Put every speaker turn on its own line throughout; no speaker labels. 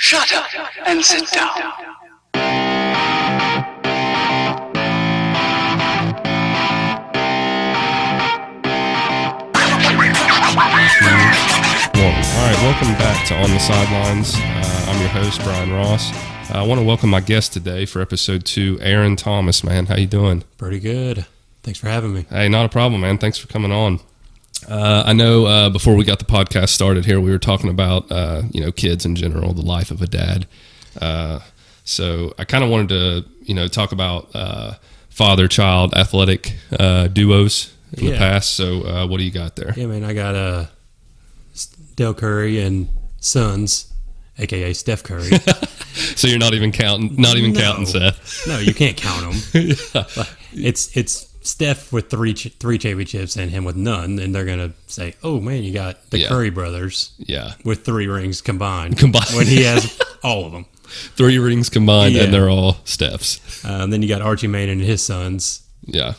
Shut up and sit down.
All right, welcome back to On The Sidelines. I'm your host, Bryan Ross. I want to welcome my guest today for episode 2, Aaron Thomas, man. How you doing?
Pretty good. Thanks for having me.
Hey, not a problem, man. Thanks for coming on. I know before we got the podcast started here, we were talking about, kids in general, the life of a dad. So I kind of wanted to, talk about father-child athletic duos in the past. So what do you got there?
Yeah, man, I got Dale Curry and Sons, a.k.a. Steph Curry.
So you're not even counting Seth?
No, you can't count them. Yeah. It's Steph with three championships and him with none, and they're going to say, oh, man, you got the Curry brothers with 3 rings combined. When he has all of them. 3
rings combined, and they're all Steph's.
Then you got Archie Manning and his sons.
Yeah.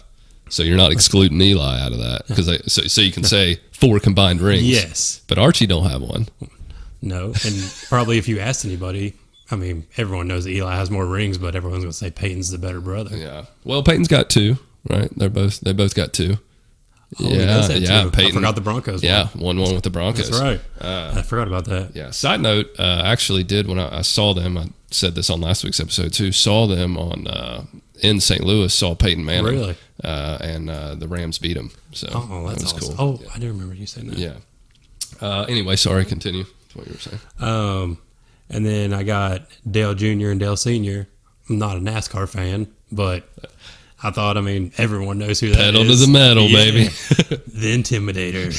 So you're not excluding Eli out of that. Because so you can say 4 combined rings.
Yes.
But Archie don't have one.
No. And probably if you asked anybody, I mean, everyone knows that Eli has more rings, but everyone's going to say Peyton's the better brother.
Yeah. Well, Peyton's got 2, right? They both got 2.
Oh, yeah.
Peyton.
I forgot the Broncos.
Yeah, won with the Broncos.
That's right. I forgot about that.
Yeah. Side note, I actually did when I saw them. I said this on last week's episode too. Saw them in St. Louis. Saw Peyton Manning. Really? And the Rams beat them. So
that was
awesome.
Cool. Oh, I do remember you saying that.
Yeah. Anyway, sorry. Continue. That's what you were saying.
And then I got Dale Jr. and Dale Sr. I'm not a NASCAR fan, but I thought, everyone knows who that
Pedal
is.
To the metal, baby.
The Intimidator.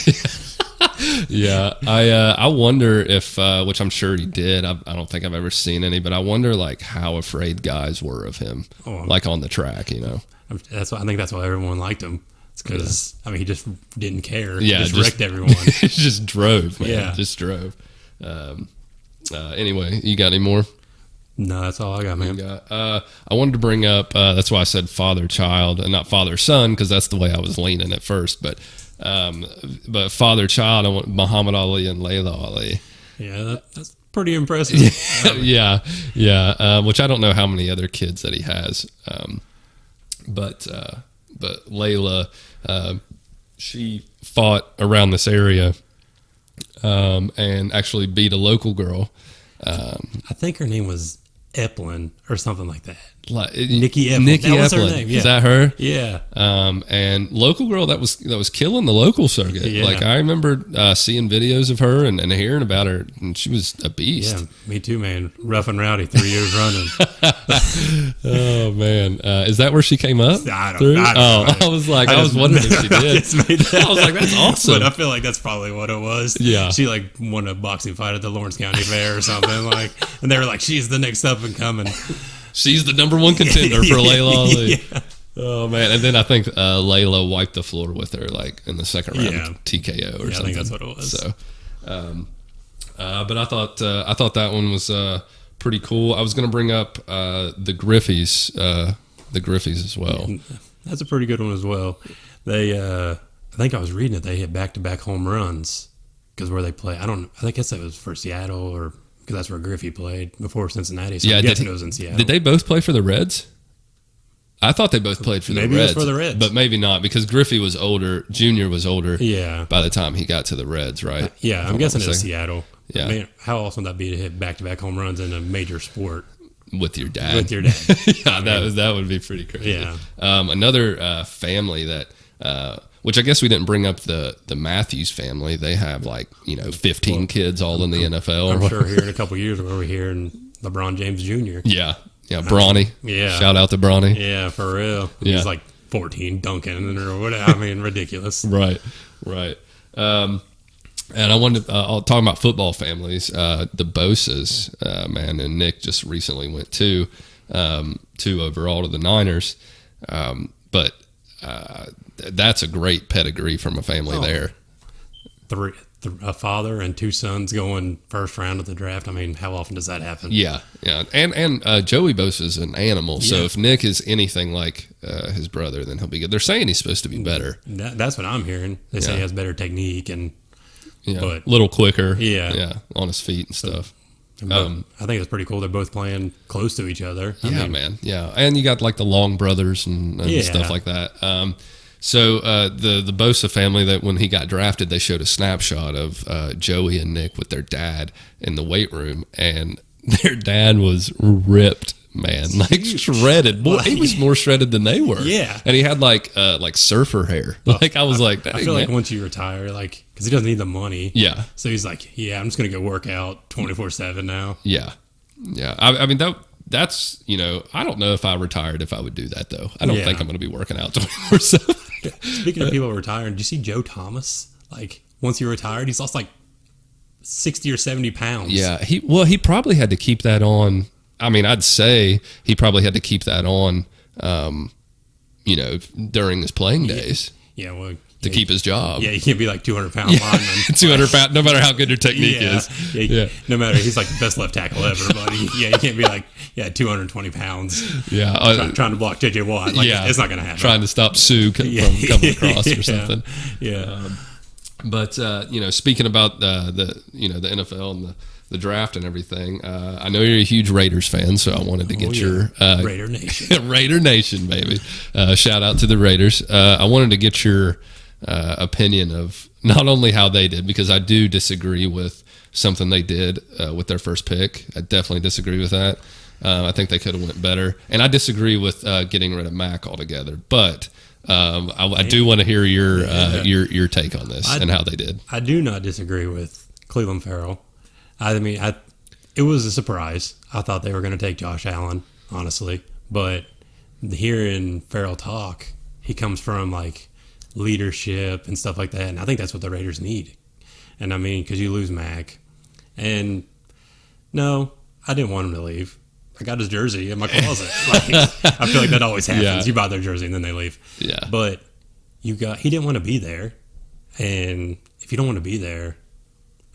Yeah. I wonder if, which I'm sure he did. I don't think I've ever seen any, but I wonder how afraid guys were of him, on the track,
I think that's why everyone liked him. It's because, he just didn't care.
Yeah.
He just wrecked everyone.
He just drove, man.
Yeah.
Just drove. Anyway, you got any more?
No, that's all I got, man.
I wanted to bring up, that's why I said father-child and not father-son, because that's the way I was leaning at first, but father-child, I want Muhammad Ali and Layla Ali.
Yeah, that's pretty impressive.
Yeah. Which I don't know how many other kids that he has. But Layla, she fought around this area and actually beat a local girl.
I think her name was Eplin or something like that.
Nikki
Eplin. That was her
Eplin.
name. Yeah.
Is that her?
Yeah.
And local girl that was killing the local circuit.
Yeah.
I remember seeing videos of her and hearing about her, and she was a beast.
Yeah, me too, man. Rough and rowdy, 3 years running.
Oh man, is that where she came up?
I don't know.
I was wondering if she did. I was like, that's awesome.
But I feel like that's probably what it was.
Yeah.
She won a boxing fight at the Lawrence County Fair or something and they were like, she's the next up and coming.
She's the number 1 contender for Layla Ali.
Yeah.
Oh man, and then I think Layla wiped the floor with her in the second round TKO or something.
I think that's what it was.
So, but I thought that one was pretty cool. I was going to bring up the Griffeys as well.
That's a pretty good one as well. They, I think I was reading it. They hit back-to-back home runs because where they play. I guess that was for Seattle or. Because that's where Griffey played before Cincinnati. So I'm guessing it was in Seattle.
Did they both play for the Reds? I thought they both played for the Reds.
Maybe it was for the Reds.
But maybe not, because Griffey was older. Junior was older by the time he got to the Reds, right?
I'm guessing it was Seattle.
Yeah.
How awesome would that be to hit back-to-back home runs in a major sport?
With your dad.
Yeah,
that would be pretty crazy.
Yeah.
Another family that... which I guess we didn't bring up the Matthews family. They have 15 kids all in the NFL.
I'm sure here in a couple of years we'll be hearing LeBron James Jr.
Yeah, Bronny.
Yeah.
Shout out to Bronny.
Yeah, for real.
Yeah.
He's 14 dunking or whatever. Ridiculous.
Right. And I wanted to, I'll talk about football families. The Boses, man, and Nick just recently went 2 overall to the Niners. But that's a great pedigree from a family there.
A father and 2 sons going first round of the draft. How often does that happen?
Yeah. And Joey Bosa is an animal. So if Nick is anything like his brother, then he'll be good. They're saying he's supposed to be better.
That's what I'm hearing. They say he has better technique and
a little quicker.
Yeah,
on his feet and stuff.
I think it's pretty cool. They're both playing close to each other.
I mean, man. Yeah. And you got like the Long brothers and stuff like that. So the Bosa family, that when he got drafted, they showed a snapshot of Joey and Nick with their dad in the weight room, and their dad was ripped, man, like shredded. Boy, he was more shredded than they were.
Yeah,
and he had like surfer hair. Like I was like,
I feel like once you retire, like because he doesn't need the money.
Yeah.
So he's like, I'm just gonna go work out 24/7 now.
Yeah, yeah. I mean that's I don't know if I retired if I would do that though. I don't think I'm going to be working out 24/7.
Speaking of people retiring, did you see Joe Thomas? Like once he retired, he's lost like 60 or 70 pounds.
Yeah, he probably had to keep that on. I mean, I'd say he probably had to keep that on, during his playing days.
Yeah, well,
to keep his job.
Yeah, you can't be like 200-pound lineman.
200 pound, no matter how good your technique is.
Yeah, no matter, he's like the best left tackle ever, but you can't be like 220 pounds.
Yeah,
trying to block J.J. Watt. Like, it's not going to happen.
Trying to stop Sue from coming across or something.
Yeah.
But speaking about the NFL and the draft and everything, I know you're a huge Raiders fan, so I wanted to get your
Raider Nation.
Raider Nation, baby. Shout out to the Raiders. I wanted to get your opinion of not only how they did, because I do disagree with something they did with their first pick. I definitely disagree with that. I think they could have went better, and I disagree with getting rid of Mac altogether. But I do want to hear your take on this and how they did.
I do not disagree with Cleveland Farrell. I mean, it was a surprise. I thought they were going to take Josh Allen, honestly. But hearing Farrell talk, he comes from like leadership and stuff like that, and I think that's what the Raiders need. And I mean, because you lose Mac, and no, I didn't want him to leave. I got his jersey in my closet. I feel like that always happens. Yeah. You buy their jersey and then they leave.
Yeah.
But he didn't want to be there, and if you don't want to be there,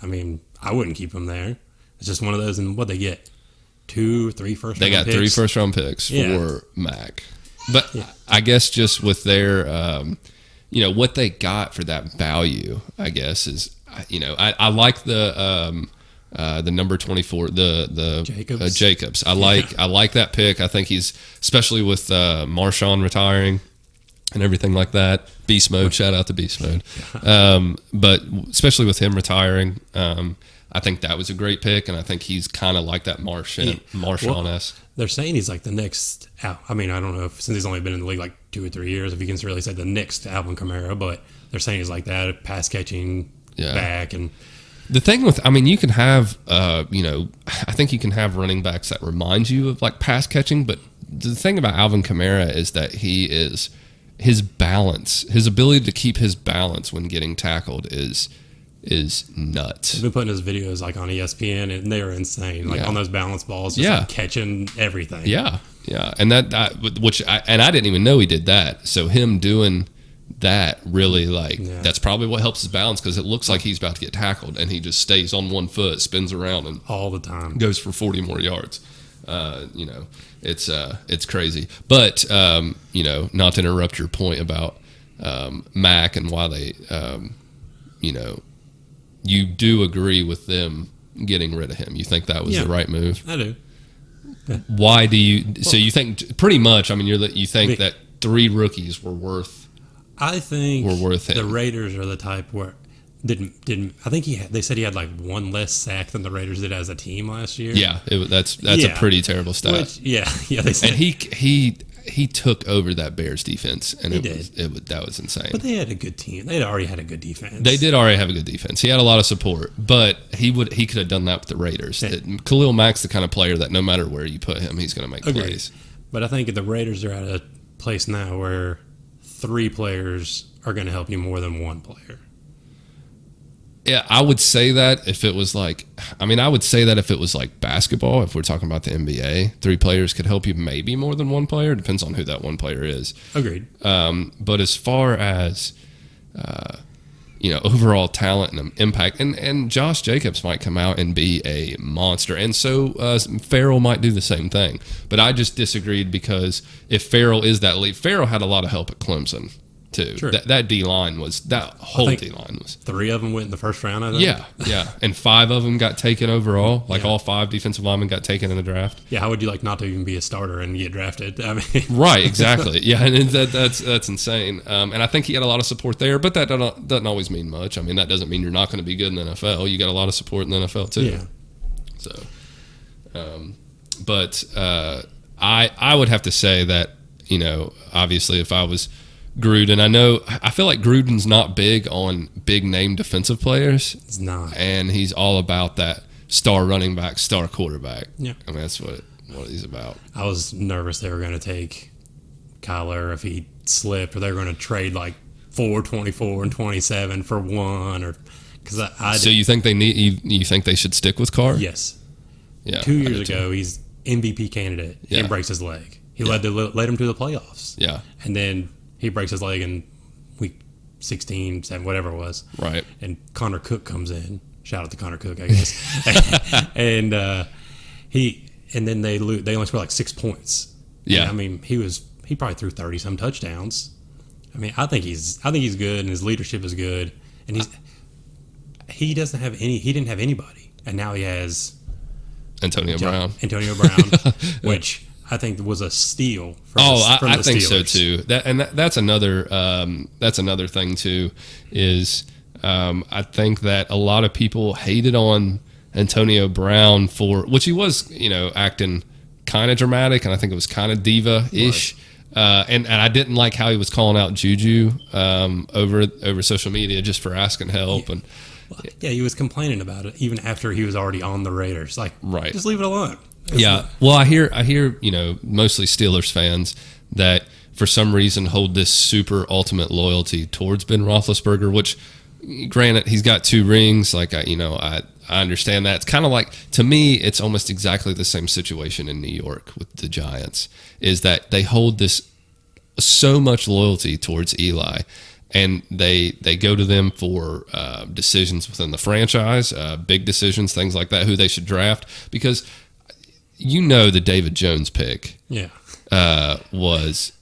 I mean, I wouldn't keep him there. It's just one of those, and what they get, 2-3 first round picks.
They got 3 first round picks for Mac. But I guess just with their, what they got for that value, I guess is, I like the number 24, the Jacobs. I like that pick. I think he's, especially with Marshawn retiring and everything like that. Beast mode. Shout out to Beast mode. But especially with him retiring, I think that was a great pick, and I think he's kind of like that Marshawn-esque.
They're saying he's like the next. I mean, I don't know since he's only been in the league like 2 or 3 years, if you can really say the next Alvin Kamara, but they're saying he's like that, pass catching back. And
the thing with, I mean, you can have, I think you can have running backs that remind you of like pass catching, but the thing about Alvin Kamara is that his balance, his ability to keep his balance when getting tackled is nuts.
I've been putting his videos like on ESPN, and they were insane. Like on those balance balls, just like catching everything.
Yeah, and I didn't even know he did that. So him doing that really that's probably what helps his balance, because it looks like he's about to get tackled, and he just stays on one foot, spins around, and
all the time
goes for 40 more yards. It's crazy. But not to interrupt your point about Mac and why they you do agree with them getting rid of him. You think that was the right move?
I do. Yeah.
Why do you? So you think pretty much? I mean, you think that 3 rookies were worth?
I think
were worth him.
The Raiders are the type where didn't. I think they said he had like 1 less sack than the Raiders did as a team last year.
Yeah, that's a pretty terrible stat.
They said.
And he took over that Bears defense, and that was insane.
But they had a good team. They had already had a good defense.
They did already have a good defense. He had a lot of support, but he could have done that with the Raiders. Yeah. Khalil Mack's the kind of player that no matter where you put him, he's going to make plays.
But I think the Raiders are at a place now where 3 players are going to help you more than 1 player.
Yeah, I would say that if it was like basketball, if we're talking about the NBA, 3 players could help you maybe more than 1 player. Depends on who that 1 player is.
Agreed.
But as far as, overall talent and impact, and Josh Jacobs might come out and be a monster. And so Farrell might do the same thing. But I just disagreed, because if Farrell is that lead, Farrell had a lot of help at Clemson. too.
Sure.
That D-line was, that whole D-line was.
3 of them went in the first round, I think.
Yeah. And 5 of them got taken overall. Like all 5 defensive linemen got taken in the draft.
Yeah, how would you like not to even be a starter and get drafted? I mean,
right, exactly. Yeah, and that's insane. And I think he had a lot of support there, but that doesn't always mean much. I mean, that doesn't mean you're not going to be good in the NFL. You got a lot of support in the NFL too.
Yeah.
So, I would have to say that, obviously if I was Gruden, I feel like Gruden's not big on big name defensive players.
It's not.
And he's all about that star running back, star quarterback.
Yeah.
I mean, that's what he's about.
I was nervous they were going to take Kyler if he slipped, or they were going to trade like 4, 24, and 27 for 1, or because
So you think you think they should stick with Carr?
Yes.
Yeah.
2 years ago, he's MVP candidate and breaks his leg. He led him to the playoffs.
Yeah.
And then he breaks his leg in week 16, 7, whatever it was.
Right.
And Connor Cook comes in. Shout out to Connor Cook, I guess. and then they lose. They only score like 6 points.
Yeah.
And, I mean, he probably threw 30 some touchdowns. I mean, I think he's good, and his leadership is good. And he didn't have anybody, and now he has
Antonio Brown,
which I think was a steal.
I think so too. That's another thing too. Is I think that a lot of people hated on Antonio Brown for which he was, acting kind of dramatic, and I think it was kind of diva-ish. And I didn't like how he was calling out Juju over social media just for asking help. And
he was complaining about it even after he was already on the Raiders. Like,
right,
just leave it alone.
Well, I hear mostly Steelers fans that for some reason hold this super ultimate loyalty towards Ben Roethlisberger, which, granted, he's got 2 rings. Like I understand that. It's kind of like, to me, it's almost exactly the same situation in New York with the Giants, is that they hold this so much loyalty towards Eli, and they go to them for decisions within the franchise, big decisions, things like that, who they should draft, because the David Jones pick was...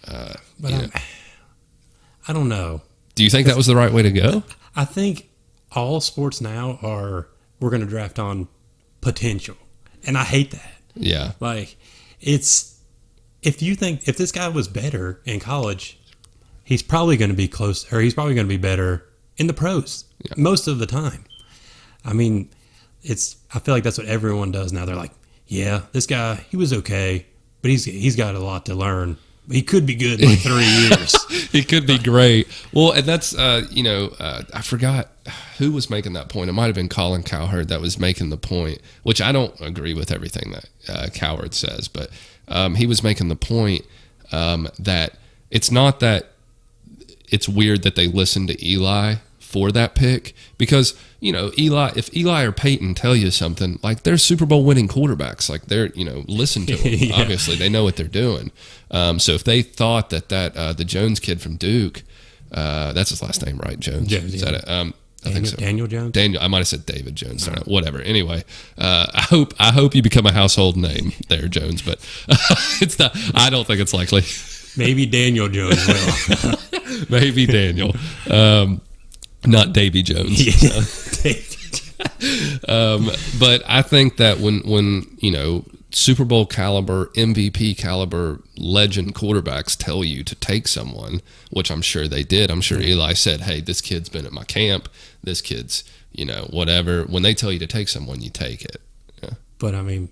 I don't know.
Do you think that was the right way to go?
I think all sports now we're going to draft on potential. And I hate that.
Yeah.
Like, if this guy was better in college, he's probably going to be close, or he's probably going to be better in the pros most of the time. I mean, I feel like that's what everyone does now. They're like, yeah, this guy, he was okay, but he's got a lot to learn. He could be good in like 3 years.
He could be great. Well, and that's, I forgot who was making that point. It might have been Colin Cowherd that was making the point, which I don't agree with everything that Cowherd says, but he was making the point that it's not that it's weird that they listened to Eli for that pick, because if Eli or Peyton tell you something, like, they're Super Bowl winning quarterbacks, like, they're listen to them. Obviously they know what they're doing. So if they thought that the Jones kid from Duke, that's his last name, right? Jones. Is that it? I think so.
Daniel Jones.
I might have said David Jones. No. Whatever. Anyway, I hope you become a household name there, Jones. But I don't think it's likely.
Maybe Daniel Jones will.
Maybe Daniel. Not Davy Jones. But I think that when Super Bowl caliber, MVP caliber, legend quarterbacks tell you to take someone, which I'm sure they did. I'm sure Eli said, hey, this kid's been at my camp. This kid's, whatever. When they tell you to take someone, you take it. Yeah.
But, I mean,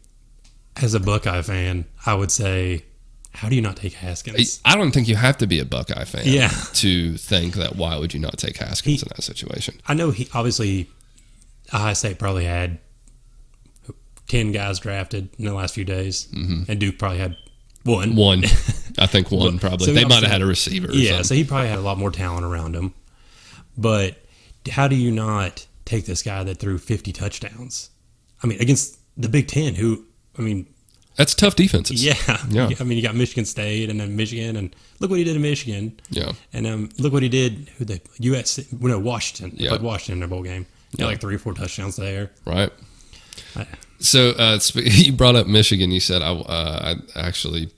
as a Buckeye fan, I would say, how do you not take Haskins?
I don't think you have to be a Buckeye fan to think that why would you not take Haskins in that situation.
I know Ohio State probably had 10 guys drafted in the last few days, and Duke probably had one.
I think one probably. So they might have had a receiver.
So he probably had a lot more talent around him. But how do you not take this guy that threw 50 touchdowns? I mean, against the Big Ten,
that's tough defenses.
Yeah. I mean, you got Michigan State and then Michigan, and look what he did in Michigan.
Yeah.
And look what he did. Washington. He played Washington in their bowl game. He got like 3 or 4 touchdowns there.
Right. So you brought up Michigan. You said I actually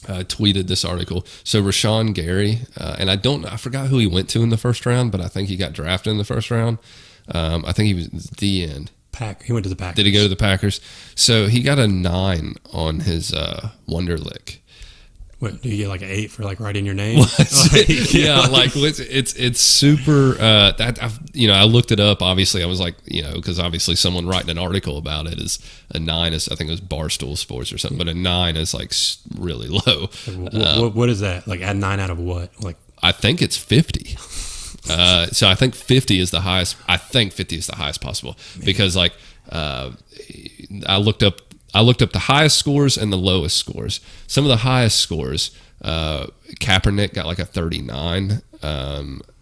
tweeted this article. So Rashawn Gary, and I forgot who he went to in the first round, but I think he got drafted in the first round. I think he was the end.
He went to the Packers.
Did he go to the Packers? So he got a 9 on his Wonderlic.
What, do you get like an 8 for like writing your name?
It's super. I looked it up. Obviously, I was like, because obviously someone writing an article about it is a 9. Is I think it was Barstool Sports or something, but a 9 is like really low.
What is that? Like a 9 out of what? Like
I think it's 50. So I think 50 is the highest. I think 50 is the highest possible because I looked up the highest scores and the lowest scores. Some of the highest scores, Kaepernick got like a 39.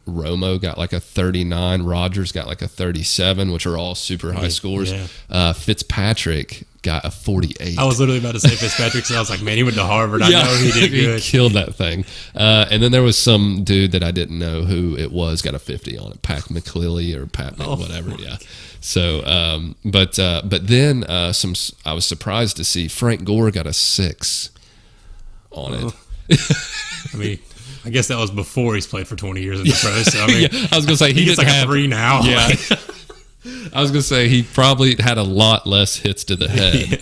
Romo got like a 39. Rodgers got like a 37, which are all super high scores. Yeah. Fitzpatrick got a 48.
I was literally about to say Fitzpatrick, so I was like, man, he went to Harvard. I know he did good.
He killed that thing. And then there was some dude that I didn't know who it was, got a 50 on it. Pat McClelly or Pat whatever. Yeah. So, but then I was surprised to see Frank Gore got a 6 on it.
I mean, I guess that was before he's played for 20 years in the pros. So, I mean,
I was gonna say he
gets like a 3 now.
Yeah. I was gonna say he probably had a lot less hits to the head,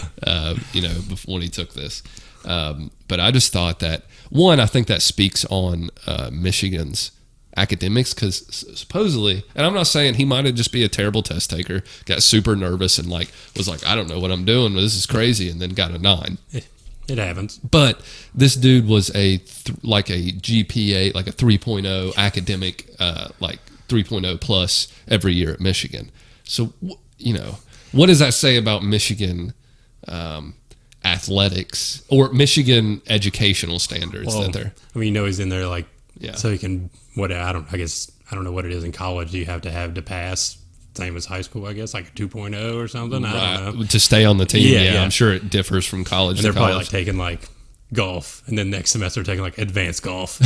before when he took this. But I just thought that I think that speaks on Michigan's academics because supposedly, and I'm not saying he might have just be a terrible test taker, got super nervous and was like, I don't know what I'm doing, this is crazy, and then got a 9.
It happens.
But this dude was a GPA, like a 3.0 academic, 3.0 plus every year at Michigan. So, what does that say about Michigan athletics or Michigan educational standards that they're?
I mean, he's in there so he can, I don't know what it is in college you have to pass. Same as high school, I guess, like a 2.0 or something. I don't know.
To stay on the team, yeah. I'm sure it differs from college
and
to
they're
college.
Probably taking golf, and then next semester taking advanced golf.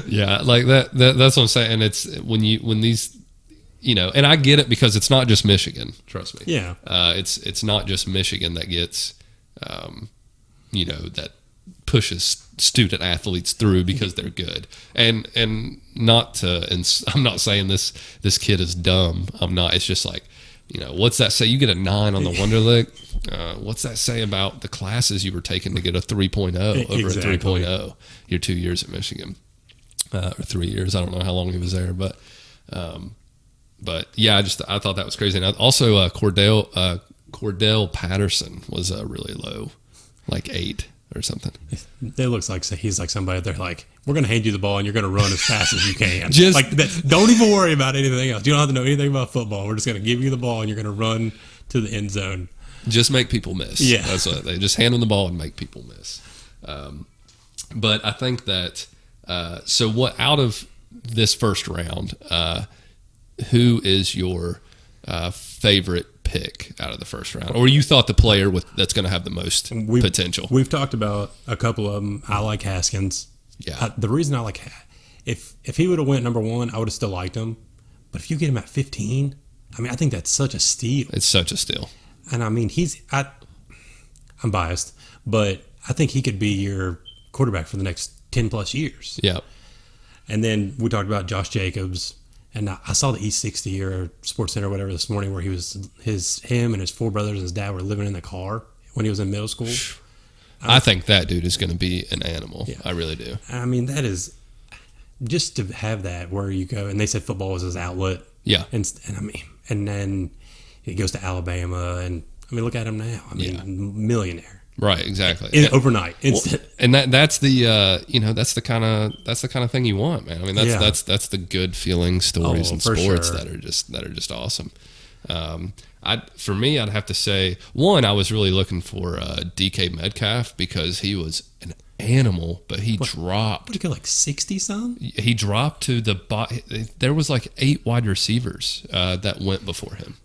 Yeah, like that. That's what I'm saying. And it's when these, and I get it because it's not just Michigan. Trust me.
Yeah.
It's not just Michigan that gets, that pushes student athletes through because they're good, and not to. And I'm not saying this kid is dumb. I'm not. It's just what's that say? You get a 9 on the Wonderlic. What's that say about the classes you were taking to get a 3.0 over a 3.0? Your 2 years at Michigan, or 3 years. I don't know how long he was there, but yeah, I thought that was crazy. And also Cordell Patterson was really low, 8 or something.
It looks like he's somebody they're we're going to hand you the ball and you're going to run as fast as you can. Don't even worry about anything else. You don't have to know anything about football. We're just going to give you the ball and you're going to run to the end zone.
Just make people miss.
Yeah.
That's what they just hand them the ball and make people miss. But I think that, so what out of this first round, who is your favorite pick out of the first round, or you thought the player that's going to have the most potential?
We've talked about a couple of them. I like Haskins.
Yeah.
The reason I like, if he would have went number 1, I would have still liked him. But if you get him at 15, I think that's such a steal.
It's such a steal.
And I'm biased, but I think he could be your quarterback for the next 10 plus years.
Yeah.
And then we talked about Josh Jacobs. And I saw the E60 or Sports Center or whatever this morning where him and his 4 brothers and his dad were living in the car when he was in middle school.
I think that dude is going to be an animal. Yeah. I really do.
That is just to have that where you go, and they said football was his outlet.
Yeah.
And then he goes to Alabama, and look at him now. Millionaire.
Right, exactly.
Overnight, instant.
And that's the that's the kind of thing you want, man. That's the good feeling stories in sports that are just awesome. For me, I'd have to say I was really looking for DK Metcalf because he was an animal, but he dropped.
What did he get 60 some?
He dropped to there was 8 wide receivers that went before him.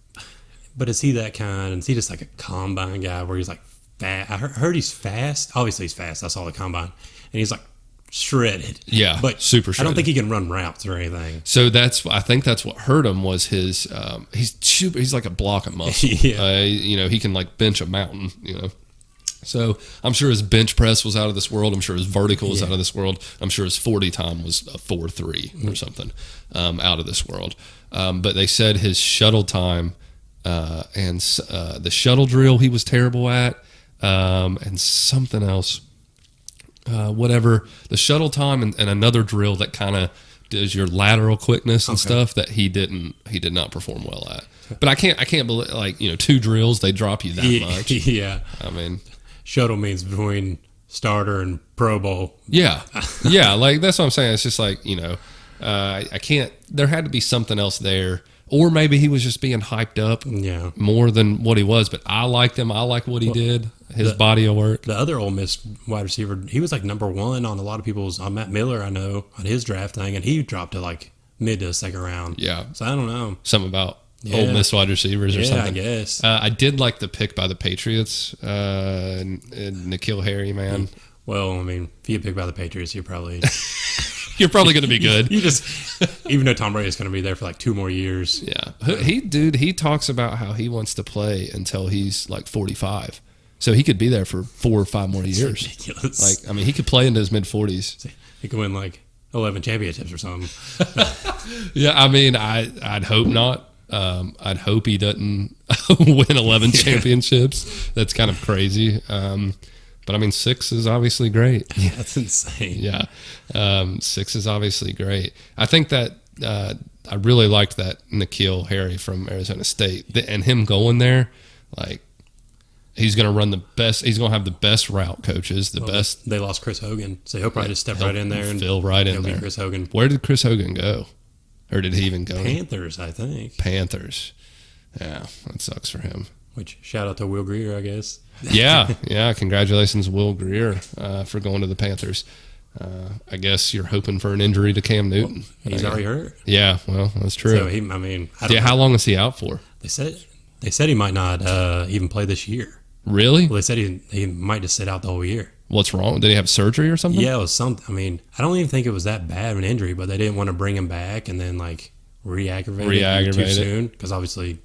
But is he that kind? And is he just a combine guy where he's fast? I heard he's fast. Obviously, he's fast. I saw the combine, and he's shredded.
Yeah,
but
super shredded.
I don't think he can run routes or anything.
So I think that's what hurt him was his. He's like a block of muscle.
Yeah.
He can bench a mountain. So I'm sure his bench press was out of this world. I'm sure his vertical was out of this world. I'm sure his 40 time was a 4.3 or something, out of this world. But they said his shuttle time and the shuttle drill he was terrible at, and something else, whatever. The shuttle time and another drill that kind of does your lateral quickness and stuff that he did not perform well at. But I can't believe, like, 2 drills, they drop you that much.
Yeah.
I mean,
shuttle means between starter and Pro Bowl.
Yeah. Yeah. Like, that's what I'm saying. It's just like, I can't, there had to be something else there. Or maybe he was just being hyped up more than what he was. But I liked him. I like what he did. His body of work.
The other Ole Miss wide receiver, he was like number 1 on a lot of people's, on Matt Miller, I know, on his draft thing. And he dropped to like mid to second round.
Yeah.
So I don't know.
Something about Ole Miss wide receivers or something.
Yeah, I guess.
I did like the pick by the Patriots, N'Keal Harry, man.
Well, I mean, if you get picked by the Patriots, you're probably
going to be good.
You just, even though Tom Brady is going to be there for like 2 more years.
Yeah. He talks about how he wants to play until he's like 45. So he could be there for 4 or 5 more years.
Ridiculous.
Like, I mean, he could play into his mid 40s.
He could win like 11 championships or something.
Yeah, I mean, I'd hope not. I'd hope he doesn't win 11 championships. That's kind of crazy. But I mean, 6 is obviously great.
Yeah, that's insane.
Yeah. 6 is obviously great. I think that I really liked that N'Keal Harry from Arizona State, and him going there, like, he's going to run the best. He's going to have the best route coaches, best.
They lost Chris Hogan, so he'll probably just step right in there and
fill right in there.
Chris Hogan.
Where did Chris Hogan go? Or did he even go?
Panthers, I think.
Panthers. Yeah, that sucks for him.
Which, shout out to Will Grier, I guess.
Yeah. Congratulations, Will Grier, for going to the Panthers. I guess you're hoping for an injury to Cam Newton.
Well, he's already hurt.
Yeah, well, that's true.
So, I don't know.
How long is he out for?
They said he might not even play this year.
Really?
Well, they said he might just sit out the whole year.
What's wrong? Did he have surgery or something?
Yeah, it was something. I mean, I don't even think it was that bad of an injury, but they didn't want to bring him back and then like re-aggravate it too soon because obviously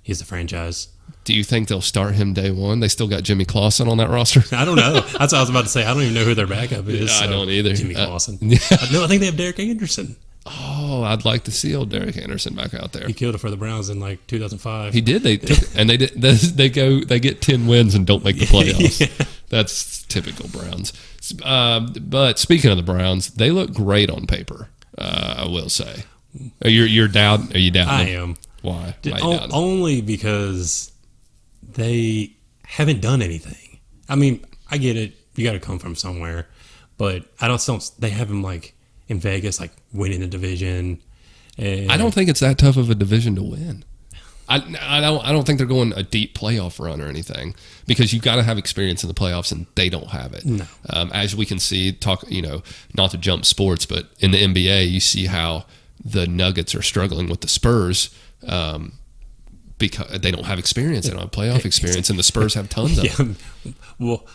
he's the franchise.
Do you think they'll start him day 1? They still got Jimmy Clausen on that roster?
I don't know. That's what I was about to say. I don't even know who their backup is.
I don't either.
Jimmy Clausen. No, I think they have Derek Anderson.
Oh, I'd like to see old Derek Anderson back out there.
He killed it for the Browns in like 2005.
He did. They get 10 wins and don't make the playoffs. Yeah. That's typical Browns. But speaking of the Browns, they look great on paper. I will say. Are you doubting?
I am.
Why?
Only because they haven't done anything. I mean, I get it. You got to come from somewhere, but I don't. They have him like in Vegas, like winning the division. And
I don't think it's that tough of a division to win. I don't think they're going a deep playoff run or anything because you've got to have experience in the playoffs and they don't have it.
No.
As we can see, not to jump sports, but in the NBA, you see how the Nuggets are struggling with the Spurs because they don't have experience. They don't have playoff experience, and the Spurs have tons of it.
Well,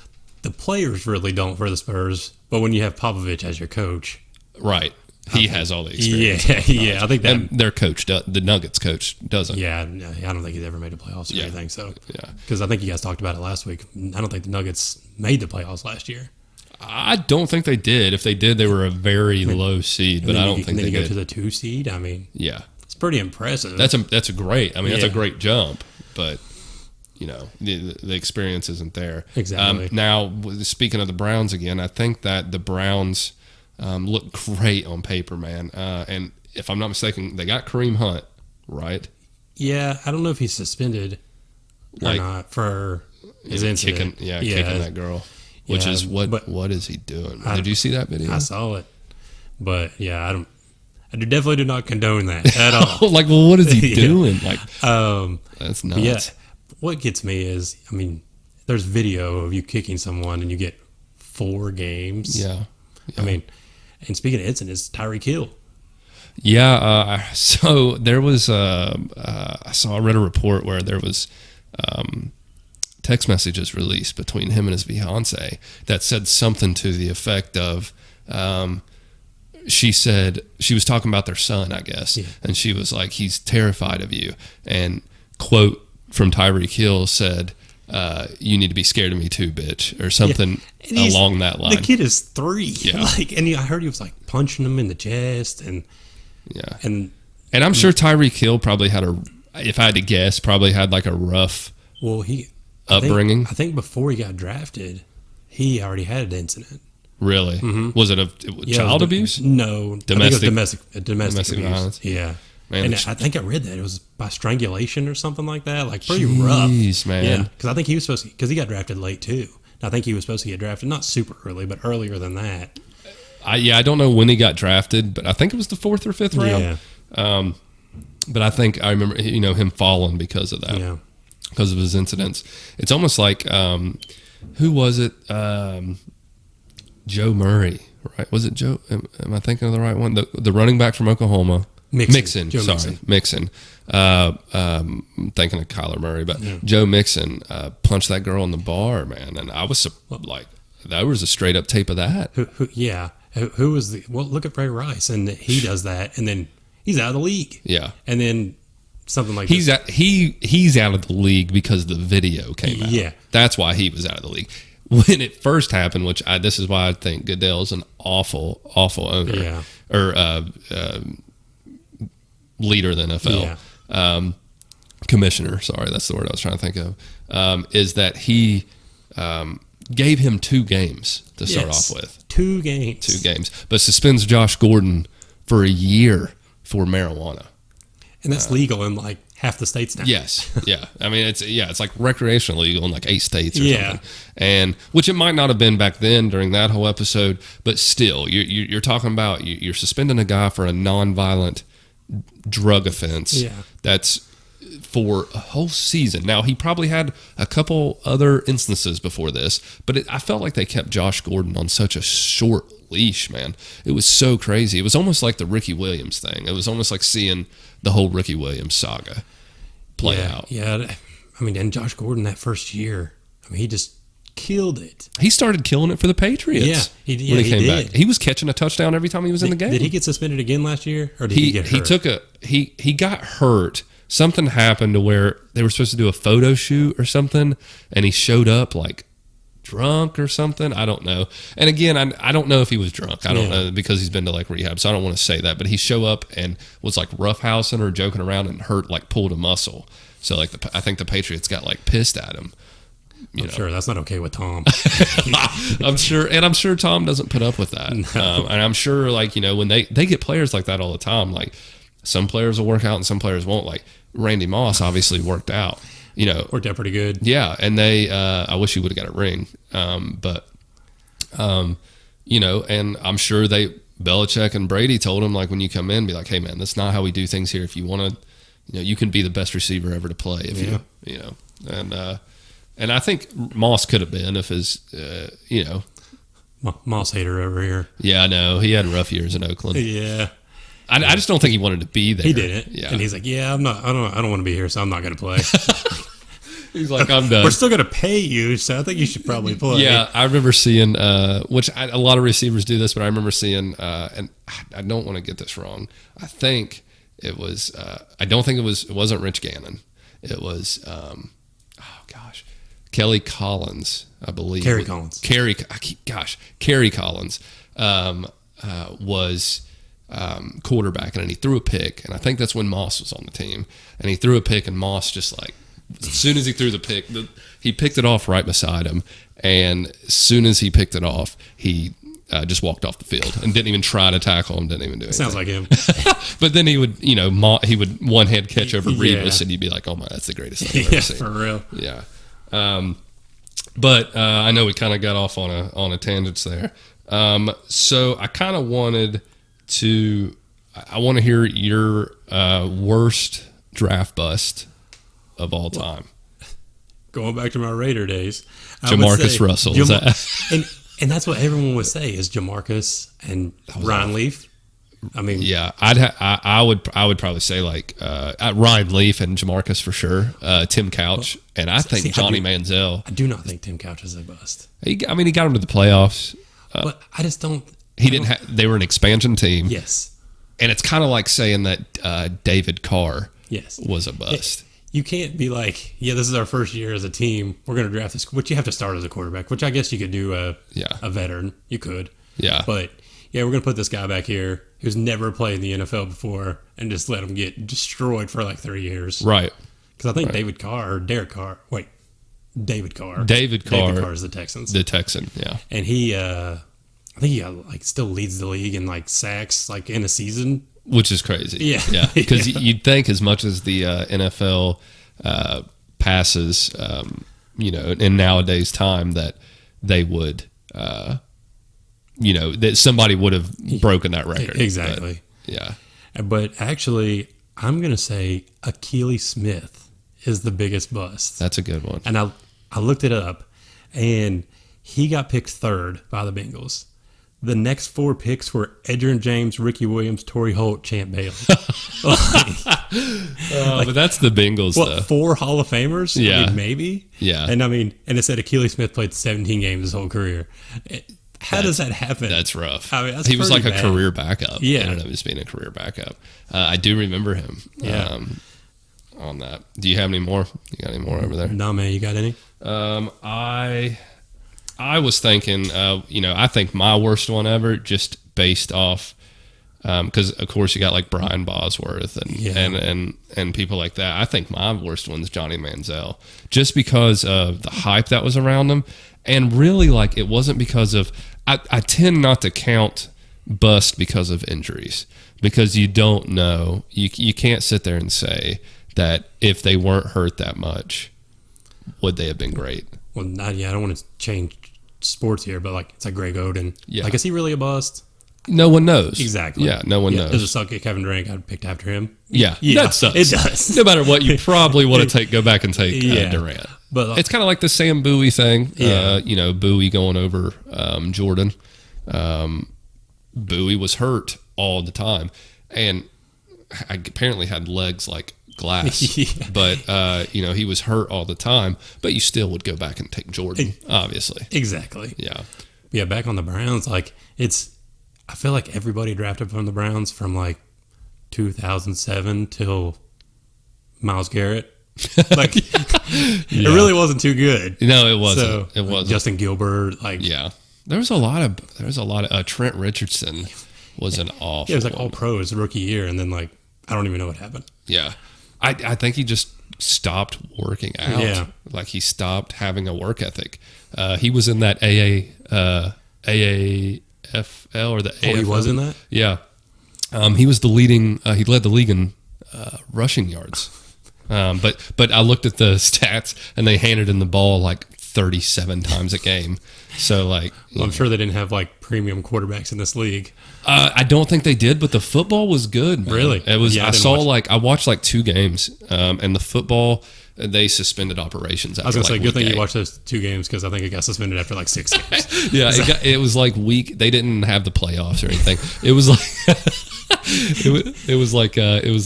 the players really don't for the Spurs, but when you have Popovich as your coach.
Right. He has all the experience.
Yeah. I think that.
And their coach, the Nuggets coach, doesn't.
Yeah, I don't think he's ever made the playoffs or anything. So,
yeah.
Because I think you guys talked about it last week. I don't think the Nuggets made the playoffs last year.
I don't think they did. If they did, they were a very low seed, but I don't think they did.
Then you go to the 2 seed. I mean,
yeah,
it's pretty impressive.
That's a great. I mean, that's a great jump, but the experience isn't there.
Exactly.
Now, speaking of the Browns again, I think that the Browns look great on paper, man. And if I'm not mistaken, they got Kareem Hunt, right?
Yeah, I don't know if he's suspended or not for his incident.
Kicking that girl. Which is what is he doing? Did you see that video?
I saw it, but I definitely do not condone that at all.
Like, well, what is he doing? Like, that's nuts.
Yeah, what gets me is, I mean, there's video of you kicking someone and you get 4 games.
Yeah.
I mean, and speaking of incidents, Tyreek Hill.
Yeah. So there was I read a report where there was text messages released between him and his fiance that said something to the effect of, she said, she was talking about their son, I guess, and she was like, he's terrified of you. And quote from Tyreek Hill said, you need to be scared of me too, bitch, or something along that line.
The kid is 3.
Yeah.
I heard he was like punching him in the chest and
I'm sure Tyreek Hill probably had if I had to guess, probably had like a rough upbringing.
I think before he got drafted, he already had an incident.
Really? Mm-hmm. Was it child abuse?
No,
domestic
violence. Yeah. Man, and I think I read that it was by strangulation or something like that. Like pretty rough,
man.
Yeah, because I think he was supposed to. Because he got drafted late too. I think he was supposed to get drafted not super early, but earlier than that.
I don't know when he got drafted, but I think it was the 4th or 5th round. Yeah. But I think I remember him falling because of that. Yeah. Because of his incidents. It's almost like who was it? Joe Murray, right? Was it Joe? Am I thinking of the right one? The running back from Oklahoma. Mixon. Mixon. I'm thinking of Kyler Murray, but Joe Mixon punched that girl in the bar, man. And I was like, that was a straight up tape of that.
Who was the? Well, look at Bryan Ross, and he does that, and then he's out of the league.
Yeah,
and then something like
he's out of the league because the video came out. Yeah, that's why he was out of the league when it first happened. Which this is why I think Goodell's an awful owner.
Yeah,
or leader of the NFL. Yeah. Commissioner. Sorry, that's the word I was trying to think of. Is that he gave him 2 games to start off with.
2 games,
but suspends Josh Gordon for a year for marijuana,
and that's legal in like half the states now.
Yes, yeah. I mean, it's like recreational legal in like 8 states or something, and which it might not have been back then during that whole episode, but still, you're talking about you're suspending a guy for a non-violent drug offense. Yeah, that's for a whole season. Now, he probably had a couple other instances before this, but I felt like they kept Josh Gordon on such a short leash, man. It was so crazy. It was almost like the Ricky Williams thing. It was almost like seeing the whole Ricky Williams saga play out.
Yeah, I mean, and Josh Gordon that first year, I mean, he just killed it.
He started killing it for the Patriots.
When he came back.
He was catching a touchdown every time he was in the game.
Did he get suspended again last year, or did he get hurt?
He got hurt. Something happened to where they were supposed to do a photo shoot or something, and he showed up like drunk or something. I don't know. And again, I don't know if he was drunk. I don't know because he's been to like rehab, so I don't want to say that. But he showed up and was like roughhousing or joking around and pulled a muscle. So like I think the Patriots got like pissed at him.
I'm sure that's not okay with Tom.
I'm sure Tom doesn't put up with that. No. And I'm sure like when they get players like that all the time, like some players will work out and some players won't. Like Randy Moss obviously worked out.
Worked out pretty good.
Yeah, and they I wish he would have got a ring. But and I'm sure Belichick and Brady told him, like, when you come in, be like, hey man, that's not how we do things here. If you want to, you can be the best receiver ever to play if and I think Moss could have been if his
Moss hater over here.
Yeah, I know. He had rough years in Oakland.
Yeah.
I just don't think he wanted to be there.
He didn't. Yeah. And he's like, yeah, I don't want to be here, so I'm not going to play.
He's like, I'm done.
We're still going to pay you, so I think you should probably play.
Yeah, I remember seeing, a lot of receivers do this, but I remember seeing, and I don't want to get this wrong. I think it was, it wasn't Rich Gannon. It was, Kelly Collins, I believe.
Kerry Collins.
Kerry Collins was quarterback, and he threw a pick, and I think that's when Moss was on the team, and he threw a pick, and Moss just like, as soon as he threw the pick, he picked it off right beside him, and as soon as he picked it off, he just walked off the field and didn't even try to tackle him, didn't even do anything.
Sounds like him.
But then he would, he would one-hand catch over Revis, and you'd be like, oh my, that's the greatest thing I've ever seen.
For real.
Yeah. But I know we kind of got off on a tangent there. So I kind of wanted to hear your worst draft bust of all time.
Going back to my Raider days,
Jamarcus Russell.
And that's what everyone would say is Jamarcus and Ryan Leaf. I mean,
yeah, I would probably say like Ryan Leaf and Jamarcus for sure. Tim Couch, and I think Johnny Manziel.
I do not think Tim Couch is a bust.
He got him to the playoffs,
but I just don't.
They were an expansion team.
Yes,
and it's kind of like saying that David Carr.
Yes,
was a bust.
you can't be like, yeah, this is our first year as a team. We're going to draft this, which you have to start as a quarterback, which I guess you could do a veteran. You could.
Yeah.
But, yeah, we're going to put this guy back here who's never played in the NFL before and just let him get destroyed for like 3 years.
Right.
Because I think David Carr is the Texans.
The Texan, yeah.
And he, I think he still leads the league in like sacks like in a season.
Which is crazy.
Yeah.
Because you'd think as much as the NFL passes, in nowadays time that they would, that somebody would have broken that record.
Exactly. But actually, I'm going to say Akili Smith is the biggest bust.
That's a good one.
And I looked it up, and he got picked 3rd by the Bengals. The next 4 picks were Edgerrin James, Ricky Williams, Torrey Holt, Champ Bailey.
But that's the Bengals, though.
4 Hall of Famers?
Yeah.
I mean, maybe?
Yeah.
And it said Akili Smith played 17 games his whole career. How does that happen?
That's rough.
I mean,
he was like a career backup.
Yeah.
Ended up just being a career backup. I do remember him on that. Do you have any more? You got any more over there?
No, man. You got any?
I was thinking, I think my worst one ever, just based off, because of course you got like Brian Bosworth and people like that. I think my worst one's Johnny Manziel, just because of the hype that was around him, and really like it wasn't because of. I tend not to count bust because of injuries, because you don't know. You can't sit there and say that if they weren't hurt that much, would they have been great?
Well, I don't want to change sports here, but like it's like Greg Oden.
Yeah.
Like, is he really a bust?
No one knows.
Exactly.
Yeah, no one knows.
Does it suck that Kevin Durant got picked after him?
Yeah, that sucks.
It does.
No matter what, you probably want to go back and take Durant.
But
it's kind of like the Sam Bowie thing.
Yeah.
Bowie going over Jordan. Bowie was hurt all the time, and I apparently had legs like glass. But he was hurt all the time. But you still would go back and take Jordan, obviously.
Exactly.
Yeah.
Back on the Browns, I feel like everybody drafted from the Browns from like 2007 till Myles Garrett. It really wasn't too good.
No, it wasn't.
So,
it wasn't.
Justin Gilbert,
there was a lot of Trent Richardson was an awful.
Yeah, it was like all pros rookie year, and then I don't even know what happened.
Yeah, I think he just stopped working out.
Yeah,
like he stopped having a work ethic. He was in that AAFL or the AFL.
Oh, he was in that?
Yeah. He was the leading. He led the league in rushing yards. But I looked at the stats, and they handed him the ball like 37 times a game. So
I'm sure they didn't have premium quarterbacks in this league.
I don't think they did, but the football was good. Man.
Really?
It was. I watched 2 games, and the football. They suspended operations. After
I was going to say, good thing
8.
you watched those 2 games, because I think it got suspended after 6 games.
Yeah, it was week. They didn't have the playoffs or anything. It was it was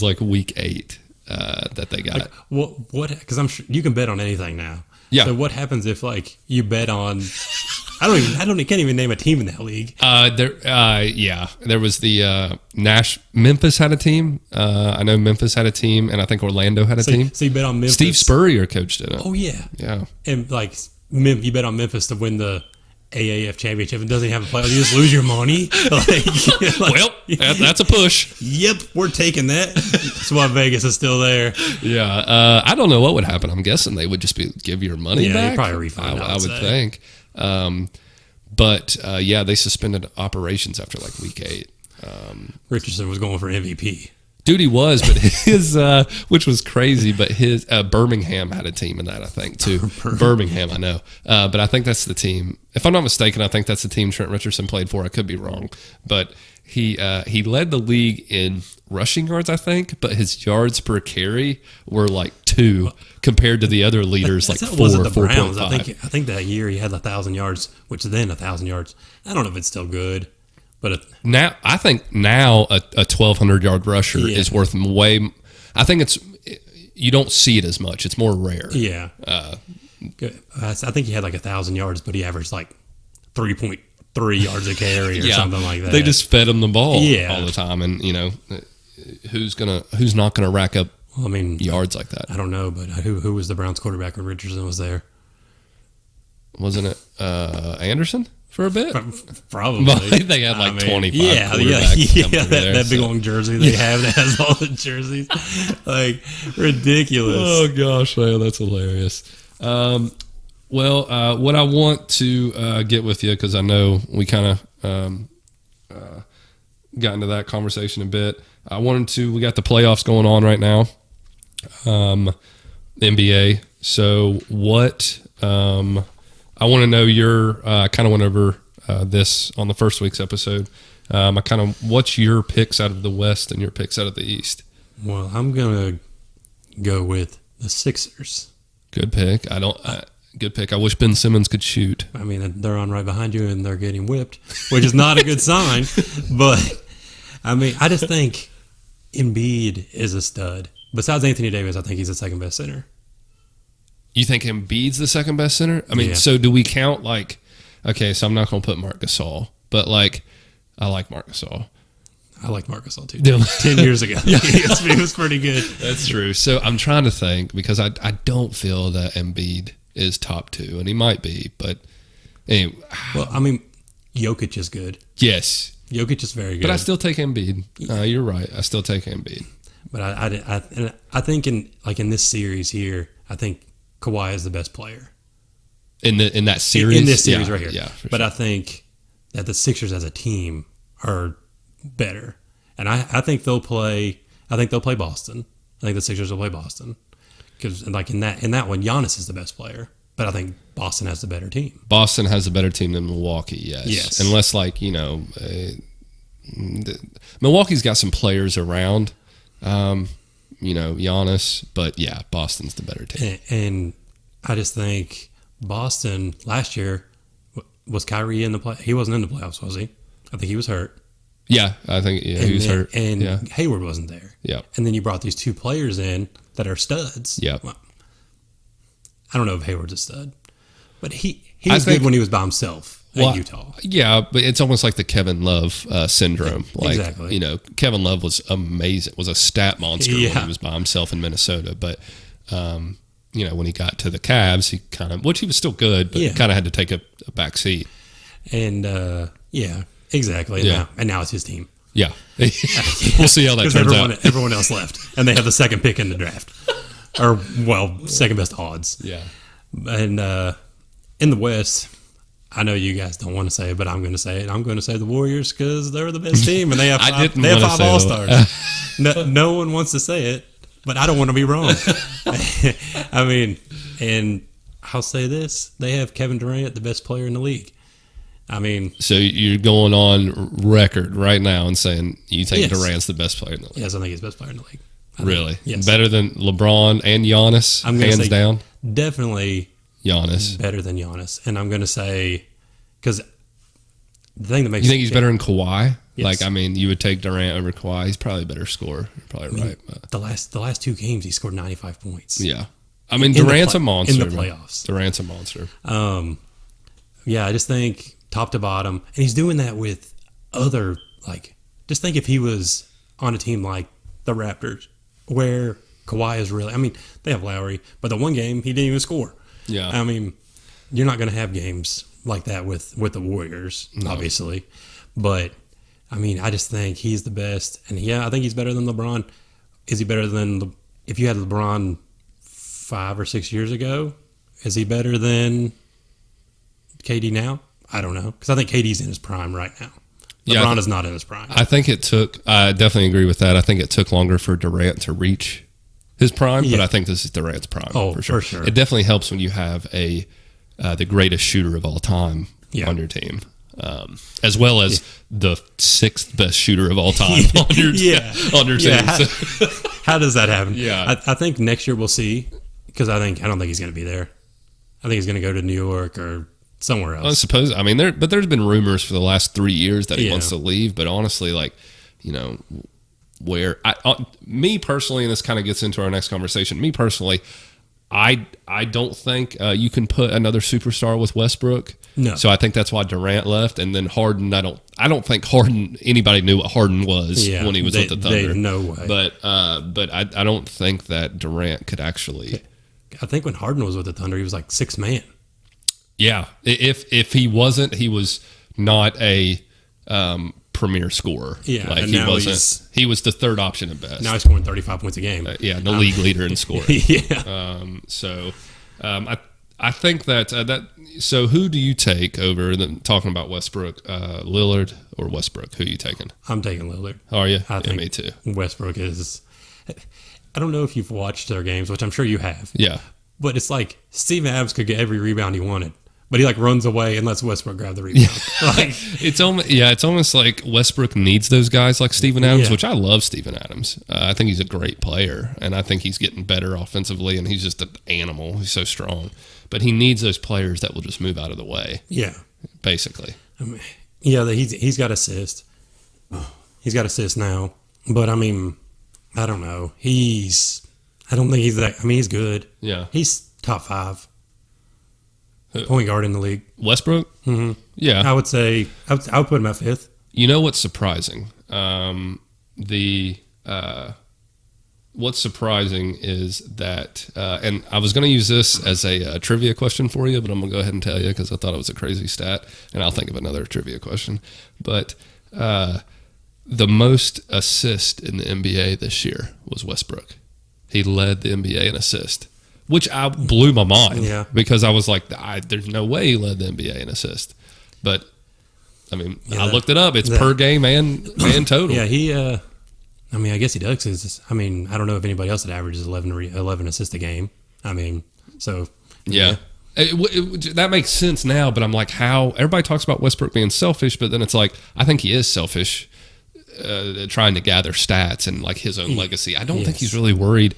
like week 8 that they got.
What? Because I'm sure you can bet on anything now.
Yeah.
So what happens if you bet on? Can't even name a team in that league.
There was the Memphis had a team. I know Memphis had a team, and I think Orlando had a team.
So you bet on Memphis.
Steve Spurrier coached it.
Oh yeah.
Yeah.
And you bet on Memphis to win the AAF championship and doesn't have a playoff. You just lose your money.
That's a push.
Yep, we're taking that. That's why Vegas is still there.
Yeah. I don't know what would happen. I'm guessing they would just give your money back.
Yeah, probably refund.
I would think. But they suspended operations after week 8.
Richardson was going for MVP.
Dude, he was, but his, which was crazy, but his Birmingham had a team in that, I think, too. Birmingham, I know. But I think that's the team. If I'm not mistaken, I think that's the team Trent Richardson played for. I could be wrong. But he led the league in rushing yards, I think, but his yards per carry were 2 compared to the other leaders, 4,
was it the
4.5.
Browns? I think that year he had 1,000 yards, which then 1,000 yards. I don't know if it's still good. But
now I think a 1,200-yard rusher is worth way. I think you don't see it as much. It's more rare.
Yeah. I think he had 1,000 yards, but he averaged 3.3 yards a carry or something like that.
They just fed him the ball all the time, and who's not gonna rack up
Well, I mean,
yards like that.
I don't know, but who was the Browns quarterback when Richardson was there?
Wasn't it Anderson for a bit?
Probably.
They had 25
yeah,
quarterbacks.
That big long jersey they have that has all the jerseys. Like, ridiculous.
Oh, gosh, man, that's hilarious. Well, what I want to get with you, because I know we kind of got into that conversation a bit. We got the playoffs going on right now, NBA. So what, I want to know I kind of went over this on the first week's episode. What's your picks out of the West and your picks out of the East?
Well, I'm going to go with the Sixers.
Good pick. Good pick. I wish Ben Simmons could shoot.
I mean, they're on right behind you and they're getting whipped, which is not a good sign. But, I mean, I just think Embiid is a stud. Besides Anthony Davis, I think he's the second best center.
You think Embiid's the second best center? I mean, So do we count so I'm not going to put Marc Gasol, but I like Marc Gasol.
I like Marc Gasol too. 10 years ago. He was pretty good.
That's true. So I'm trying to think because I don't feel that Embiid is top 2, and he might be, but anyway.
Well, I mean, Jokic is good.
Yes.
Jokic is very good.
But I still take Embiid. You're right. I still take Embiid.
But I think in this series here, I think Kawhi is the best player.
In that series?
In this series right here.
Yeah,
but sure. I think that the Sixers as a team are better. And I think they'll play Boston. I think the Sixers will play Boston. Because in that one, Giannis is the best player. But I think Boston has the better team.
Boston has a better team than Milwaukee, yes. Unless Milwaukee's got some players around, Giannis. But yeah, Boston's the better team.
And I just think Boston last year, was Kyrie in the play? He wasn't in the playoffs, was he? I think he was hurt.
Yeah, I think he was hurt.
And Hayward wasn't there.
Yeah.
And then you brought these 2 players in that are studs.
Yeah.
Well, I don't know if Hayward's a stud, but he was good when he was by himself at Utah.
Yeah, but it's almost like the Kevin Love syndrome.
Exactly.
Kevin Love was amazing. Was a stat monster when he was by himself in Minnesota. But, when he got to the Cavs, he which he was still good, but kind of had to take a back seat.
And, exactly.
Yeah.
And now it's his team.
Yeah. We'll see how that turns out.
Everyone else left, and they have the second pick in the draft. Or, second best odds.
Yeah.
And in the West, I know you guys don't want to say it, but I'm going to say it. I'm going to say the Warriors because they're the best team, and they have 5 All-Stars. No one wants to say it, but I don't want to be wrong. I mean, and I'll say this. They have Kevin Durant, the best player in the league. I mean,
so you're going on record right now and saying you think Durant's the best player in the league?
Yes, I think he's the best player in the league.
Really?
Yes.
Better than LeBron and Giannis, hands down?
Definitely
Giannis.
Better than Giannis. And I'm going to say, because the thing that makes...
You think he's better than Kawhi?
Yes.
You would take Durant over Kawhi. He's probably a better scorer. You're probably right. But.
The last 2 games, he scored 95 points.
Yeah. Durant's a monster.
In the playoffs.
Durant's a monster.
Yeah, I just think top to bottom. And he's doing that with other, just think if he was on a team like the Raptors, where Kawhi is really... they have Lowry, but the one game, he didn't even score.
Yeah.
You're not going to have games like that with the Warriors, obviously. But, I just think he's the best. And, I think he's better than LeBron. Is he better than... If you had LeBron 5 or 6 years ago, is he better than KD now? I don't know. Because I think KD's in his prime right now. LeBron is not in his prime.
I think it took... I definitely agree with that. I think it took longer for Durant to reach his prime, but I think this is Durant's prime.
Oh,
for sure. It definitely helps when you have the greatest shooter of all time on your team, as well as the 6th best shooter of all time on your team.
How does that happen?
Yeah,
I think next year we'll see, because I don't think he's going to be there. I think he's going to go to New York or somewhere else.
I suppose. There's been rumors for the last 3 years that he wants to leave, but honestly, where me personally, and this kind of gets into our next conversation, me personally, I don't think you can put another superstar with Westbrook.
No.
So I think that's why Durant left, and then Harden. I don't think Harden. Anybody knew what Harden was when he was with the Thunder.
No way.
But I don't think that Durant could actually.
I think when Harden was with the Thunder, he was like sixth man.
Yeah, if he wasn't, he was not a premier scorer.
Yeah,
like
and
he
now
wasn't. He was the third option at best.
Now he's scoring 35 points a game.
The league leader in scoring.
Yeah.
I think that. So who do you take over? Talking about Westbrook, Lillard or Westbrook? Who are you taking?
I'm taking Lillard.
Are you?
I think
me too.
Westbrook is. I don't know if you've watched their games, which I'm sure you have.
Yeah.
But it's like Steve Adams could get every rebound he wanted, but he like runs away and lets Westbrook grab the rebound. Like,
it's almost like Westbrook needs those guys like Steven Adams, which I love Steven Adams. I think he's a great player, and I think he's getting better offensively, and he's just an animal. He's so strong. But he needs those players that will just move out of the way.
Yeah.
Basically.
I mean, he's got assists. He's got assists now. But, I mean, I don't know. I don't think he's that. I mean, he's good.
Yeah.
He's top 5 point guard in the league.
Westbrook?
Mm-hmm.
Yeah.
I would say, I would put him at 5th.
You know what's surprising? What's surprising is that, and I was going to use this as a trivia question for you, but I'm going to go ahead and tell you because I thought it was a crazy stat, and I'll think of another trivia question. But the most assist in the NBA this year was Westbrook. He led the NBA in assist, which blew my mind because I was like, there's no way he led the NBA in assist. But, I mean, I looked it up. It's per game and total.
Yeah, I mean, I guess he does. Cause, I mean, I don't know if anybody else that averages 11 assists a game. I mean, so.
Yeah. That makes sense now, but I'm like, how? Everybody talks about Westbrook being selfish, but then it's like, I think he is selfish trying to gather stats and like his own legacy. I don't think he's really worried.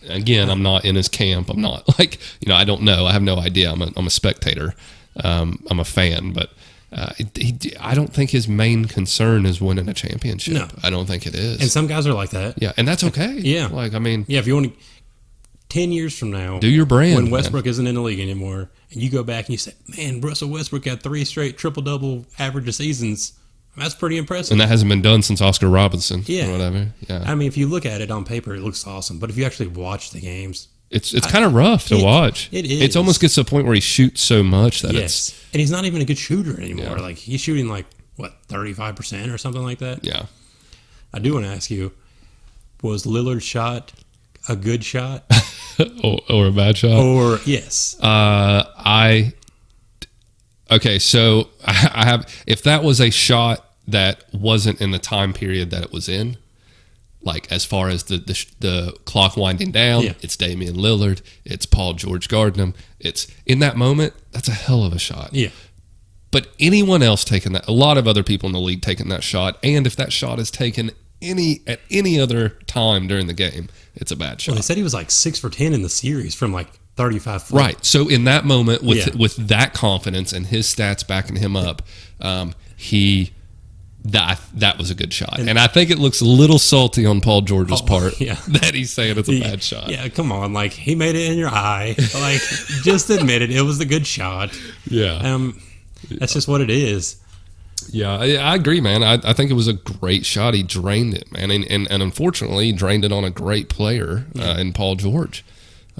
Again, I'm not in his camp. I'm not like, I don't know. I have no idea. I'm a spectator. I'm a fan, but I don't think his main concern is winning a championship. No. I don't think it is.
And some guys are like that.
Yeah, and that's okay.
Yeah.
Like, I mean.
Yeah, if you want to, 10 years from now.
Do your brand.
When Westbrook isn't in the league anymore, and you go back and you say, man, Russell Westbrook got 3 straight triple-double average seasons. That's pretty impressive.
And that hasn't been done since Oscar Robinson
or
whatever. Yeah.
I mean, if you look at it on paper, it looks awesome. But if you actually watch the games.
It's kind of rough to watch.
It is.
It almost gets to the point where he shoots so much that
And he's not even a good shooter anymore. Yeah. Like, he's shooting 35% or something like that?
Yeah.
I do want to ask you, was Lillard's shot a good shot?
or a bad shot?
Or, yes.
Okay, so I have, if that was a shot that wasn't in the time period that it was in, like as far as the clock winding down, it's Damian Lillard, it's Paul George guarding him, it's in that moment, that's a hell of a shot.
Yeah.
But anyone else taking that, a lot of other people in the league taking that shot, and if that shot is taken at any other time during the game, it's a bad shot.
Well, they said he was 6 for 10 in the series from 35 feet.
Right. So in that moment, with that confidence and his stats backing him up, that was a good shot. And I think it looks a little salty on Paul George's part that he's saying it's a bad shot.
Yeah, come on. He made it in your eye. Just admit it. It was a good shot.
Yeah.
That's just what it is.
Yeah, I agree, man. I think it was a great shot. He drained it, man. And unfortunately, he drained it on a great player in Paul George.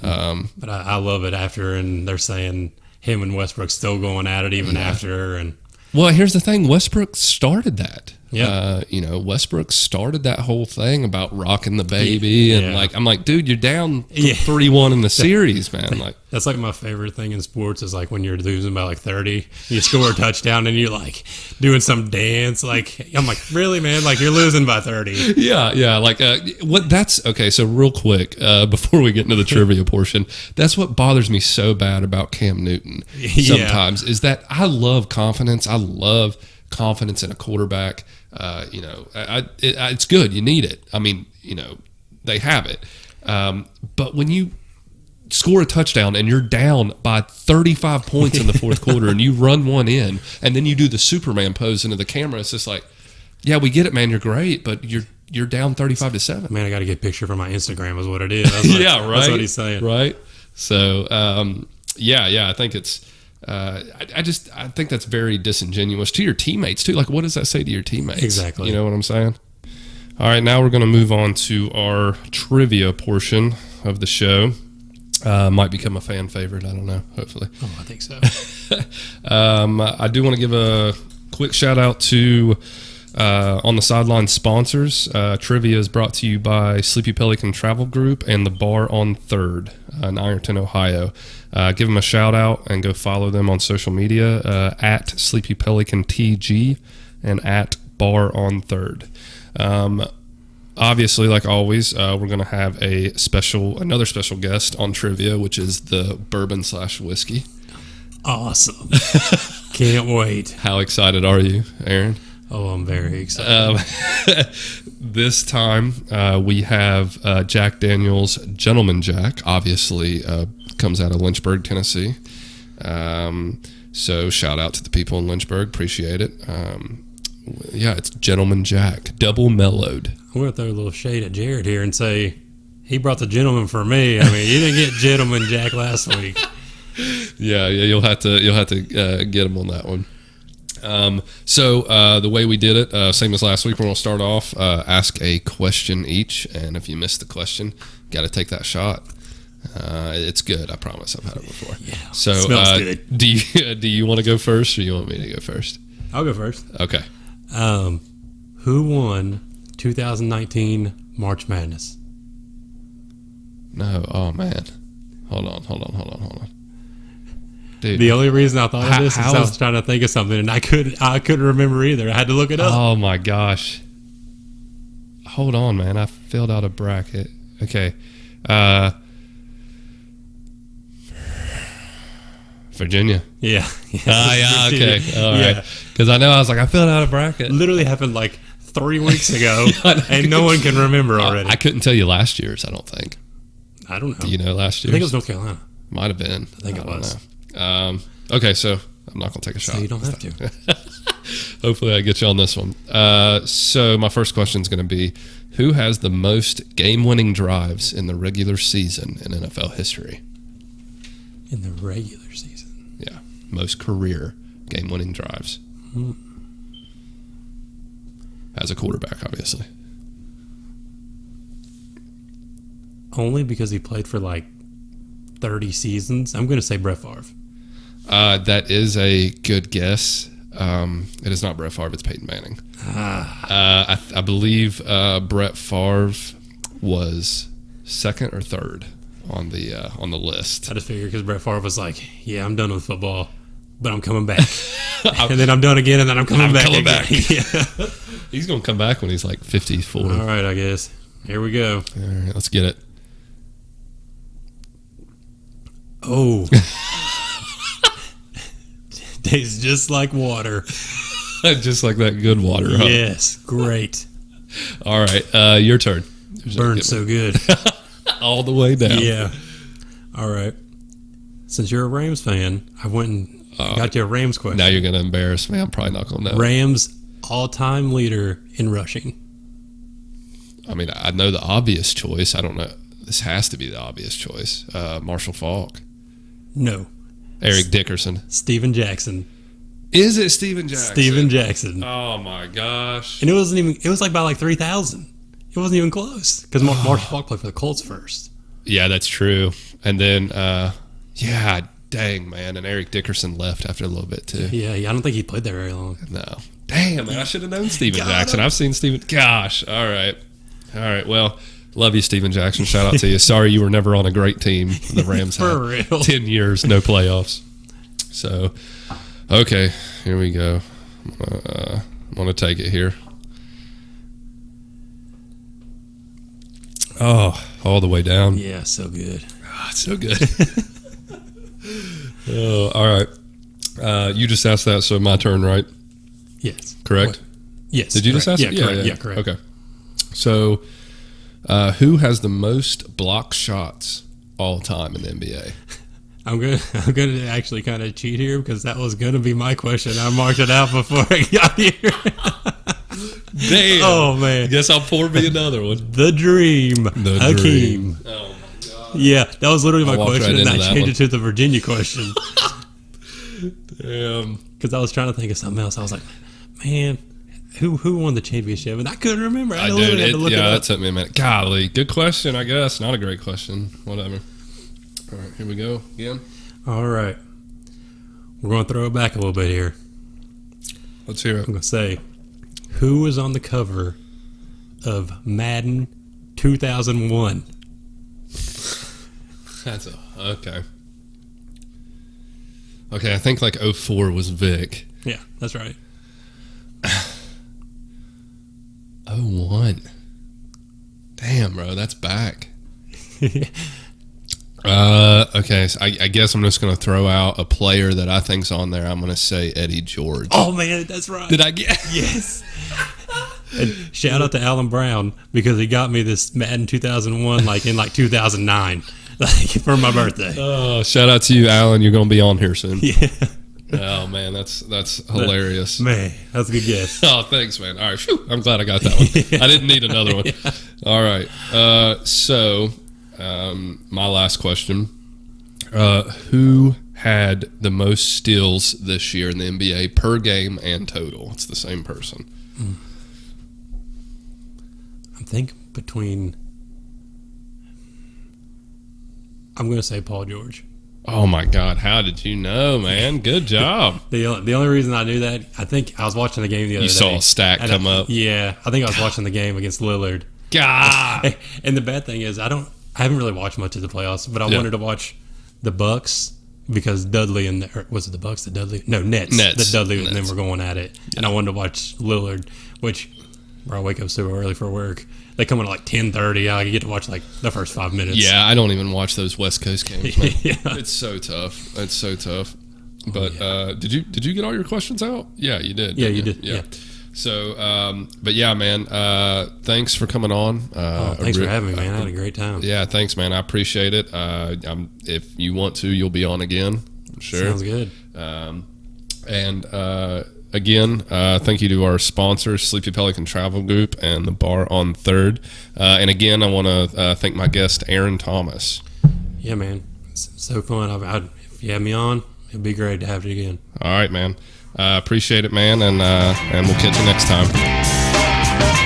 But I love it after, and they're saying him and Westbrook still going at it even after. And
well, here's the thing: Westbrook started that.
Yeah,
Westbrook started that whole thing about rocking the baby, and I'm like, dude, you're down 3-1 in the series, man.
That's my favorite thing in sports is when you're losing by 30, you score a touchdown and you're doing some dance. I'm like, really, man? You're losing by 30.
Yeah. What? That's okay. So real quick, before we get into the trivia portion, that's what bothers me so bad about Cam Newton. Sometimes is that I love confidence. I love confidence in a quarterback. It's good. You need it. I mean, they have it. But when you score a touchdown and you're down by 35 points in the fourth quarter and you run one in and then you do the Superman pose into the camera, it's just yeah, we get it, man. You're great, but you're down 35-7.
Man, I got to get a picture for my Instagram is what it is.
Yeah, right.
That's what he's saying.
Right. So, I think it's. I think that's very disingenuous to your teammates too. Like, what does that say to your teammates?
Exactly.
You know what I'm saying? All right, now we're going to move on to our trivia portion of the show. Might become a fan favorite. I don't know. Hopefully.
Oh, I think so.
I do want to give a quick shout out to On The Sidelines sponsors. Trivia is brought to you by Sleepy Pelican Travel Group and the Bar on 3rd in Ironton, Ohio. Give them a shout out and go follow them on social media at Sleepy Pelican TG and at Bar on 3rd. Obviously, like always, we're going to have another special guest on trivia, which is the bourbon/whiskey.
Awesome. Can't wait.
How excited are you, Aaron?
Oh, I'm very excited.
This time, we have Jack Daniel's Gentleman Jack, obviously comes out of Lynchburg, Tennessee. So shout out to the people in Lynchburg. Appreciate it. It's Gentleman Jack, double mellowed.
I'm going to throw a little shade at Jared here and say he brought the gentleman for me. I mean, you didn't get Gentleman Jack last week.
Yeah, you'll have to get him on that one. So the way we did it, same as last week, we're going to start off, ask a question each, and if you miss the question, got to take that shot. It's good, I promise. I've had it before.
Yeah,
so
smells good.
Do you want to go first, or you want me to go first?
I'll go first.
Okay.
Who won 2019 March Madness?
No. Oh man. Hold on. Dude,
the only reason I thought of this is I was trying to think of something and I couldn't remember either. I had to look it up.
Oh my gosh. Hold on, man. I filled out a bracket. Okay. Virginia.
Yeah.
Yeah. Okay. All right. Because I know I was like, I filled out a bracket.
Literally happened like 3 weeks ago, and no one can remember already.
I couldn't tell you last year's. I don't think.
I don't know.
Do you know last year's?
I think it was North Carolina.
Might have been.
I think it was.
Okay, so I'm not gonna take a shot.
So you don't have to.
Hopefully, I get you on this one. So my first question is going to be, who has the most game-winning drives in the regular season in NFL history?
In the regular season.
Yeah, most career game-winning drives. As a quarterback, obviously.
Only because he played for like 30 seasons. I'm going to say Brett Favre.
That is a good guess. It is not Brett Favre, it's Peyton Manning. I believe Brett Favre was second or third on the list.
I just figured because Brett Favre was like, yeah, I'm done with football, but I'm coming back. And then I'm done again, and then I'm coming back. Yeah.
He's going to come back when he's like 54.
All right, I guess. Here we go.
All right, let's get it.
Oh. Tastes just like water.
Just like that good water, huh?
Yes, great.
All right, your turn.
Burns so good.
All the way down.
Yeah. All right. Since you're a Rams fan, I went and got you a Rams question.
Now you're going to embarrass me. I'm probably not going to know.
Rams all-time leader in rushing.
I mean, I know the obvious choice. I don't know. This has to be the obvious choice. Marshall Faulk.
No.
Eric Dickerson.
Steven Jackson.
Is it Steven Jackson?
Steven Jackson.
Oh my gosh.
And it was like by like 3,000. It wasn't even close because Marshall Faulk played for the Colts first.
Yeah, that's true. And then, dang, man. And Eric Dickerson left after a little bit too.
Yeah, I don't think he played there very long.
No. Damn, man. I should have known Steven Jackson. I've seen Steven. Gosh. All right. Well, love you, Steven Jackson. Shout out to you. Sorry you were never on a great team. The Rams
For
had
real.
10 years, no playoffs. So, okay, here we go. I'm going to take it here. Oh, all the way down.
Yeah, so good.
Oh, it's so good. Oh, all right. You just asked that, so my turn, right?
Yes.
Correct?
What? Yes.
Did you just ask
yeah,
it?
Correct. Yeah, correct.
Okay. So, who has the most block shots all time in the NBA?
I'm gonna actually kind of cheat here because that was gonna be my question. I marked it out before I got here.
Damn.
Oh man.
Guess I'll pour me another one.
The Dream.
The
Hakeem.
Dream. Oh my
Yeah, that was literally my question,
right
and I changed it to the Virginia question.
Damn.
Because I was trying to think of something else. I was like, man, who won the championship? And I couldn't remember. I literally had to look it up.
That took me a minute. Golly, good question, I guess. Not a great question. Whatever. All right, here we go again.
All right. We're going to throw it back a little bit here.
Let's hear it.
I'm going to say, who was on the cover of Madden 2001?
Okay. Okay, I think like 04 was Vic.
Yeah, that's right.
01. Damn, bro, that's back. Okay, so I guess I'm just going to throw out a player that I think's on there. I'm going to say Eddie George.
Oh, man, that's right.
Did I get?
Yes. And shout out to Alan Brown because he got me this Madden 2001 like in 2009 for my birthday.
Oh, shout out to you, Alan. You're going to be on here soon.
Yeah.
Oh, man, that's hilarious.
Man, that's a good guess.
Oh, thanks, man. All right, phew, I'm glad I got that one. Yeah. I didn't need another one. Yeah. All right. So my last question. Who had the most steals this year in the NBA per game and total? It's the same person.
I think I'm going to say Paul George.
Oh, my God. How did you know, man? Good job.
The only reason I knew that, I think I was watching the game the other day.
You saw a stack come up?
Yeah. I think I was watching the game against Lillard.
God.
And the bad thing is, I haven't really watched much of the playoffs, but I wanted to watch the Bucks because Dudley and was it the Bucks? Nets. The Dudley and them were going at it, and I wanted to watch Lillard, which I wake up super early for work. They come in at 10:30. I get to watch the first 5 minutes.
Yeah, I don't even watch those West Coast games, man.
Yeah.
It's so tough. It's so tough. But did you get all your questions out? Yeah, you did.
Yeah, you did. Yeah.
So, but yeah, man. Thanks for coming on.
Thanks for having me, man. I had a great time.
Yeah, thanks, man. I appreciate it. If you want to, you'll be on again. I'm sure.
Sounds good.
Again, thank you to our sponsors, Sleepy Pelican Travel Group and the Bar on 3rd. And again, I want to thank my guest, Aaron Thomas.
Yeah, man. It's so fun. If you have me on, it'd be great to have you again.
All right, man. Appreciate it, man. And we'll catch you next time.